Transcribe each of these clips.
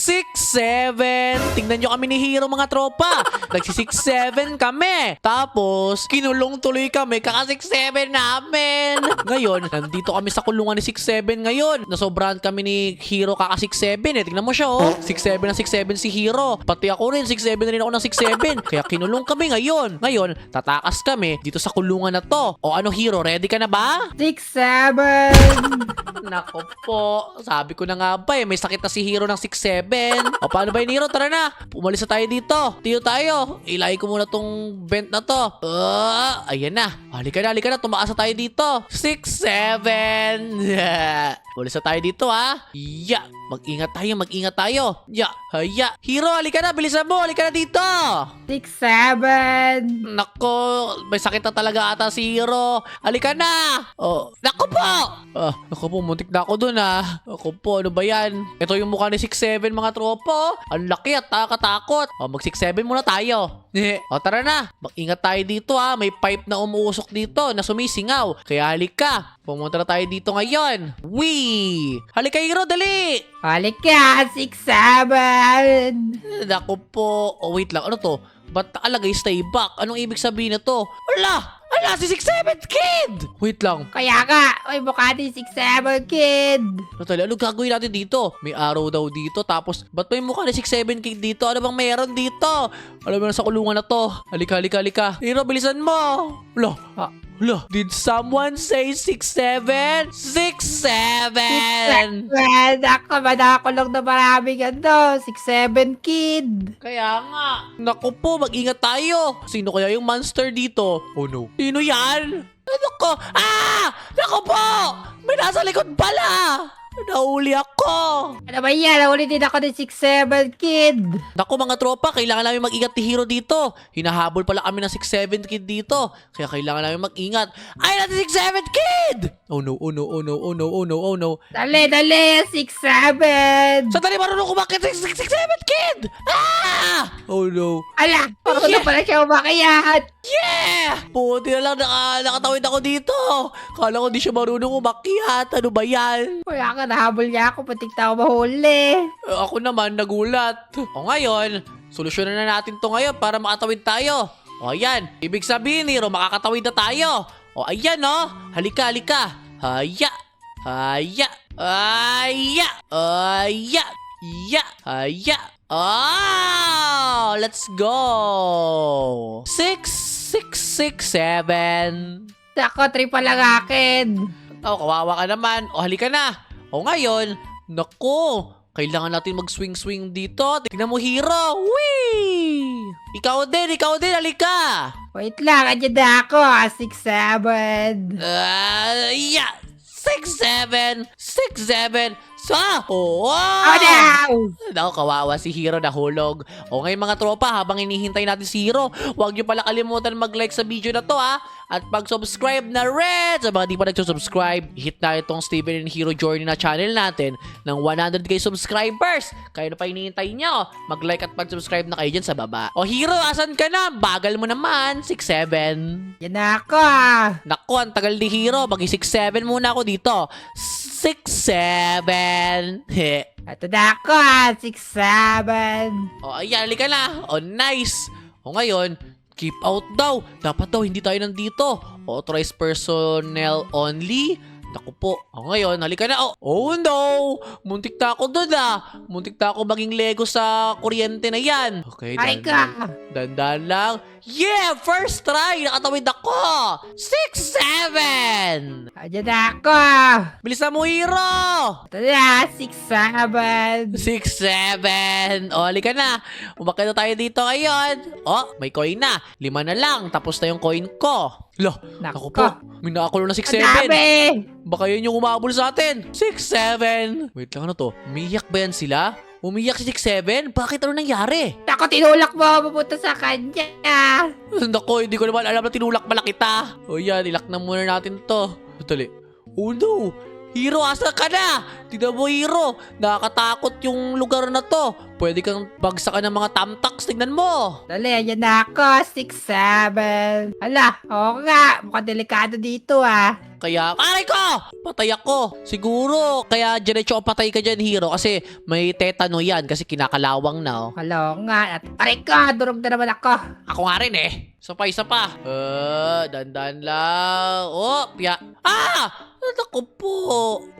6-7. Tingnan nyo kami ni Hero mga tropa. Nagsi-6-7 kami. Tapos, kinulong tuloy kami kaka-6-7 namin. Ngayon, nandito kami sa kulungan ni 6-7 ngayon. Nasobrahan kami ni Hero kaka-6-7 eh. Tingnan mo siya oh. 6-7 na 6-7 si Hero. Pati ako rin, 6-7 na rin ako ng 6-7. Kaya kinulong kami ngayon. Ngayon, tatakas kami dito sa kulungan na to. O ano Hero, ready ka na ba? 6-7. Nako po. Sabi ko na nga ba eh, may sakit na si Hero ng 6-7. O paano ba yun Hero? Tara na. Umalis na tayo dito. Tiyo tayo. Ilay ko muna tong vent na to. Ayan na. Halika na. Tumakas na tayo dito. 6-7. Umalis na tayo dito ha. Yeah. Mag-ingat tayo. Yeah. Haya. Hero, halika na. Bilisan mo. Halika na dito. 6-7. Nako, may sakit na talaga ata si Hero. Halika na. Oh, nako po. Nako po, muntik na ako dun ah. Nako po, ano ba yan? Ito yung mukha ni 6-7 mga tropo. Ang laki at nakakatakot. Mag 6-7 muna tayo. Tara na. Mag-ingat tayo dito ah. May pipe na umuusok dito na sumisingaw. Kaya halika. Pumunta na tayo dito ngayon. Wee! Halika Hero, dali! Halika, 6-7. Nako po. Oh, wait lang. Ano to? Ba't nakalagay stay back? Anong ibig sabihin na to? Ala! Si 6-7 kid! Wait lang. Kaya ka, may mukha din 6-7 kid. Ano gagawin natin dito? May arrow daw dito. Tapos, ba't may mukha ni 6-7 kid dito? Ano bang meron dito? Alam mo na sa kulungan na to. Halika. Hero, bilisan mo. Ala, did someone say 6-7? 6-7! Ako, madakulong na maraming 6-7 kid. Kaya nga. Naku po, mag-ingat tayo. Sino kaya yung monster dito? Oh no. Sino yan? Naku! Naku po! May nasa likod pala! Nahuli ako! Ano ba yan? Nahuli din ako ng 6-7 kid. Naku mga tropa, kailangan namin mag-ingat ni Hero dito. Hinahabol pala kami ng 6-7 kid dito. Kaya kailangan namin mag-ingat. Ay, natin 6-7 kid! Oh no. Dali, 6-7. Sandali, marunong kumakit 6-7 kid! Oh no. Ala, marunong pala siya umakyat. Yeah! Buti na lang nakatawid ako dito. Kala ko di siya marunong umakyat. Ano ba yan? Kaya ka, nahabol niya ako, patik na ako mahuli. Ako naman, nagulat. O ngayon, solusyonan na natin to ngayon para makatawid tayo. O ayan, ibig sabihin, Hero, makakatawid na tayo. O ayan, o. Halika. Haya. Oh, let's go. 6-6-6-7. Ako, 3 pa lang akin. Kawawa ka naman. O, halika na. O, ngayon, naku, kailangan natin mag-swing-swing dito. Tignan mo, Hero. Whee! Ikaw din, halika. Wait lang, andyan na ako. 6-7. 6-7. Oh, Oh no! Naku, kawawa si Hero, nahulog. O ngayon mga tropa, habang hinihintay natin si Hero, huwag nyo pala kalimutan mag-like sa video na to ha. At pag-subscribe na rin. Sa mga di pa nag-subscribe, hit na itong Steven and Hero Journey na channel natin ng 100k subscribers. Kaya na pa hinihintay nyo, mag-like at mag-subscribe na kayo dyan sa baba. O Hero, asan ka na? Bagal mo naman, 6-7. Yan na ako. Naku, ang tagal ni Hero. Mag-6-7 muna ako dito. 6-7. Ito na ako, 6-7. O, ayan, halika na. O, nice. O, ngayon, keep out daw. Dapat daw, hindi tayo nandito. Authorized personnel only. Naku po. O, ngayon, halika na. Oh no! Muntik na ako doon Muntik na ako maging Lego sa kuryente na yan. Okay, dandan lang. Yeah! First try! Nakatawid ako! 6-7! Andyan na ako. Bilisan mo, Hero! Ito na, 6-7. 6-7. O, halika na. Umakit na tayo dito ngayon. O, may coin na. 5 na lang. Tapos na yung coin ko. Naku po. May nakakulo na 6-7. Ang dami. Baka yun yung umabol sa atin. 6-7. Wait lang, ano to? Umiyak ba yan sila? Umiyak si 6-7? Bakit ano nangyari? Ako, tinulak mo pupunta sa kanya. Naku, hindi ko naman alam na tinulak pala kita. O yan, ilak na muna natin to. Dali. Oh no. Hero, asa ka na? Tignan mo, Hero. Nakakatakot yung lugar na to. Pwede kang bagsakan ng mga tamtaks. Tignan mo. Dali, yan na ako. 6, 7. Hala, oo nga. Mukhang delikado dito ah. Kaya, aray ko! Patay ako. Siguro, kaya diretso patay ka dyan, Hero. Kasi may tetano yan. Kasi kinakalawang na, oh. Hala, oo nga. At aray ko, durog na naman ako. Ako nga rin, eh. Isa pa. Dandan lang. Oh, piya. Ah! Naku po.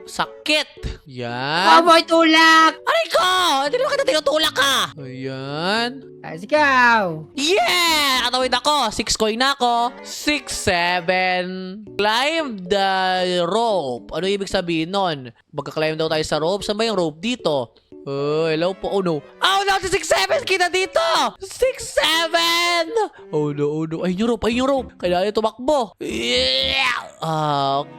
Sakit. Yan. Oh, boy, tulak. Aray ko! Hindi naman kita tinutulak ka. Ayan. Let's go. Yeah! Katawid ako. 6 coin na ako. 6, 7. Climb the rope. Ano ibig sabihin nun? Magka-climb daw tayo sa rope. Saan ba yung rope dito? Hello po. Oh no. Oh no! 6, 7! Kita dito! 6, 7! Oh no. Ayun yung rope. Kailangan yung tumakbo. Yeah!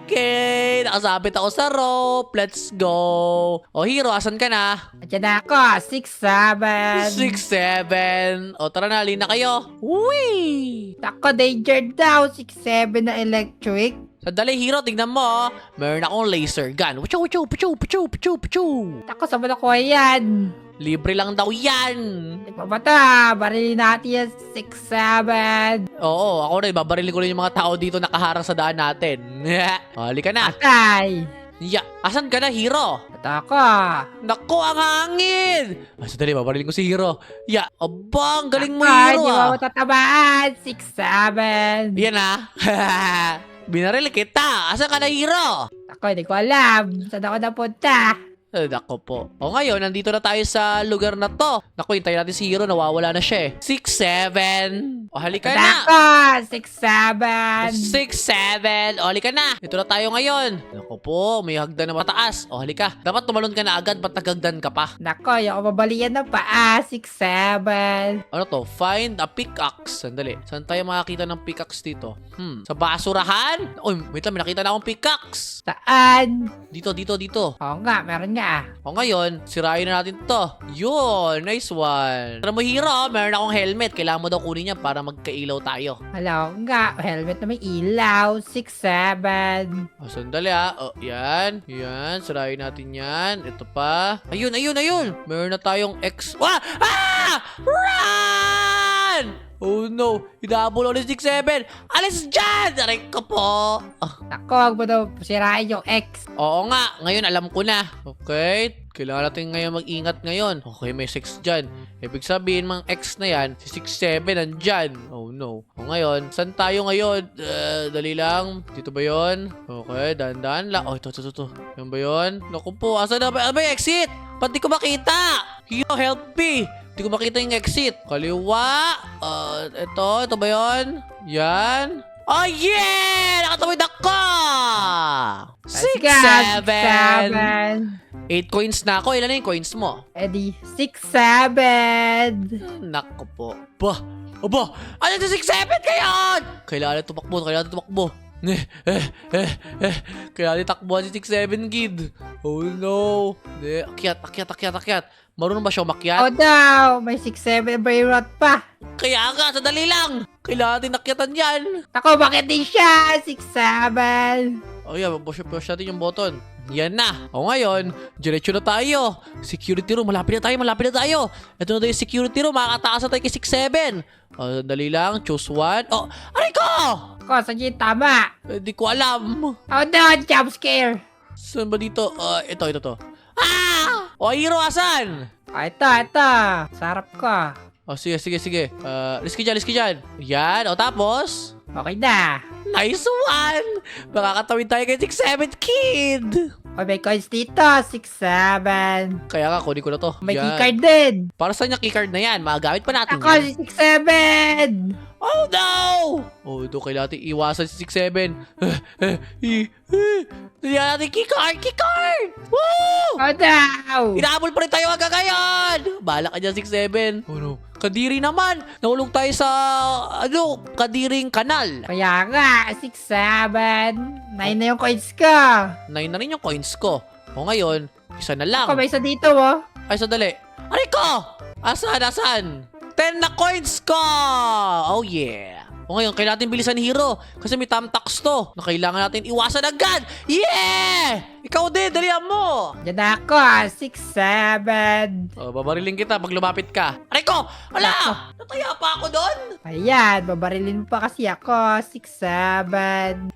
Okay. Nakasabit ako sa rope. Let's go. Oh, Hero, asan ka na? Andiyan na ako. 6, 7. 6, 7. O, tara na, halina kayo. Whee! Ako, danger daw. 6, 7 na electric. Sandali, Hero, tignan mo. Oh. Meron akong laser gun. Puchu. Ako, saan ba nakuha yan? Libre lang daw yan. Nagpapata, barilin natin yan. 6, 7. Oo, ako rin. Babarilin ko rin yung mga tao dito nakaharang sa daan natin. Halika na. Atay. Yeah. Asan ka na, Hero? Ito ako. Naku, ang hangin! Sandali, babarilin ko si Hero. Yeah. Aba, ang galing mo, Ay, Hero. di mo tatabaan. 6, 7. Yan ah. Binaril kita. Asan ka na, Hero? Ako, hindi ko alam. Saan ako napunta? Nako po. O ngayon, nandito na tayo sa lugar na to. Naku, hintayin natin si Hero. Nawawala na siya eh. 6, 7. O, halika na. Ako, 6, 7. 6, 7. O, halika na. Ito na tayo ngayon. Naku po, may hagdan na mataas. O, halika. Dapat tumalon ka na agad. Ba't nagagdan ka pa? Nako, yung mabalian ng paa. 6, 7. Ano to? Find a pickaxe. Sandali. Saan tayo makakita ng pickaxe dito? Sa basurahan? Uy, wait lang. May nakita na akong pickaxe. Saan? Dito. Oo nga, meron nga. O ngayon, sirain na natin to. Yun, nice one. Tara mo, Hero, meron akong helmet. Kailangan mo daw kunin yan para magkailaw tayo. Hala, oo nga. Helmet na may ilaw. 6, 7. O, sandali ah. O, yan. Yan, sirain natin yan. Ito pa. Ayun. Meron na tayong X. Ah! Run! Oh no, hinabol ulit 6-7. Alis dyan! Aray ko po. Nako, huwag mo daw sirain yung X. Oo nga, ngayon alam ko na. Okay, kailangan natin ngayon mag-ingat ngayon. Okay, may 6 dyan. Ibig sabihin, mang X na yan, si 6-7 nandyan. Oh no. O ngayon, saan tayo ngayon? Dali lang. Dito ba yon? Okay, dahan-dahan lang. Oh, ito. Yan ba yun? Naku po, asan na ba? Ano ba yung exit? Ba't di ko makita? Hero, help me! Di ko makita yung exit. Kaliwa. Ito ba yun? Yan. Oh yeah! Nakatawid ako! 6, 7. 8 coins na ako. Ilan na yung coins mo? Eddie, 6, 7. Nako po. Aba! Ano yung 6, 7 kayo? Kailangan tumakbo. Kailangan takbuhan si 6-7 kid. Oh no. Akyat. Marunong ba siya umakyat? Oh daw, may 6, 7 brain rot pa. Kaya nga, sadali lang. Kailangan natin nakyatan yan. Ako, bakit di siya? 6, 7. Oh yeah, push natin yung button. Yan na. O ngayon, diretso na tayo. Security room, malapit na tayo. Ito na tayo yung security room, makakataas na tayo kay 6-7. Dali lang, choose one. Oh, aray ko! Ako, saan yung tama? Di ko alam. Oh no, jump scare. Saan ba dito? Ito to. Ah! O, Hero, asan? Oh, ito. Sarap ko. Oh, sige. Liski dyan. Yan, o tapos? Okay na. Nice one! Makakatawid tayo kay 6-7 kid! Oh, may coins dito. 6, 7. Kaya nga, kunin ko na to. May Yan. keycard din. Para saan yung keycard na yan? Magagamit pa natin Ako, yan. si 6, 7. Oh no! Oh, ito kailangan natin iwasan si 6-7. Kailangan natin keycard! Woo! Oh daw. Inahabol pa rin tayo hanggang ngayon! Bahala ka dyan, 6-7. Oh no. Kadiri naman! Nahulog tayo sa, kadiring kanal. Kaya nga, 6, 7. 9 na yung coins ko. 9 na rin yung coins ko. O ngayon, isa na lang. Ako, may isa dito, oh. Ay, sandali. Aray ko! Asan? 10 na coins ko! Oh yeah! O ngayon, kailangan natin bilisan hero. Kasi may tamtax to na kailangan natin iwasan agad. Yeah! Ikaw din, dalihan mo. Diyan na ako, 6-7. Babariling kita pag lumapit ka. Aray ko! Wala! Nataya pa ako doon. Ayan, babarilin mo pa kasi ako, 6-7.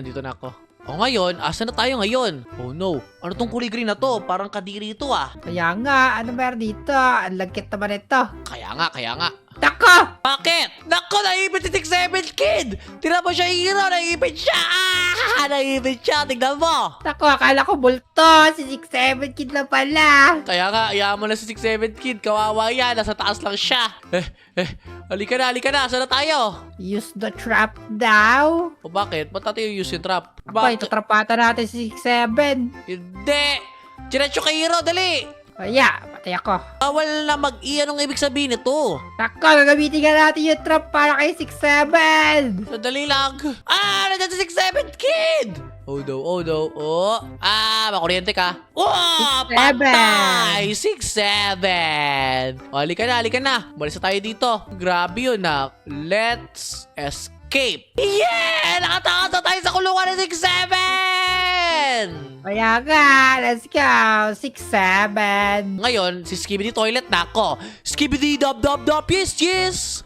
Dito na ako. O ngayon, asa na tayo ngayon? Oh no, ano tong kulay green na to? Parang kadiri ito ah. Kaya nga, ano meron dito? Ang lagkit naman ito. Kaya nga. Tako! Bakit? Nako, naipit si 6-7 kid! Tira mo siya hero, naipit siya! Naipit siya, tignan mo! Tako, akala ko bulto. Si 6-7 kid na pala. Kaya nga, ayaw mo na si 6-7 kid, kawawa yan, nasa taas lang siya. Halika na, saan na tayo? Use the trap daw. O bakit? Ba't natin use yung trap? Ako, itatrapatan natin si 6-7. Hindi! Diretso kay hero, dali! Kaya, patay ako. Bawal na mag-iyan ang ibig sabihin nito. Tako, gagamitin nga natin yung trap para kay 6-7. Sandali lang. Nandiyan si 6-7 kid! Oh no. Makuryente ka. Oh, 6-7. patay! 6-7! O, halika na. Malis na tayo dito. Grabe yun na. Let's escape. Yeah! Nakatakas na tayo sa kulungan ng 6-7! Kaya nga, let's go. 6-7. Ngayon, si Skibidi Toilet na ako. Skibidi Dub, yes!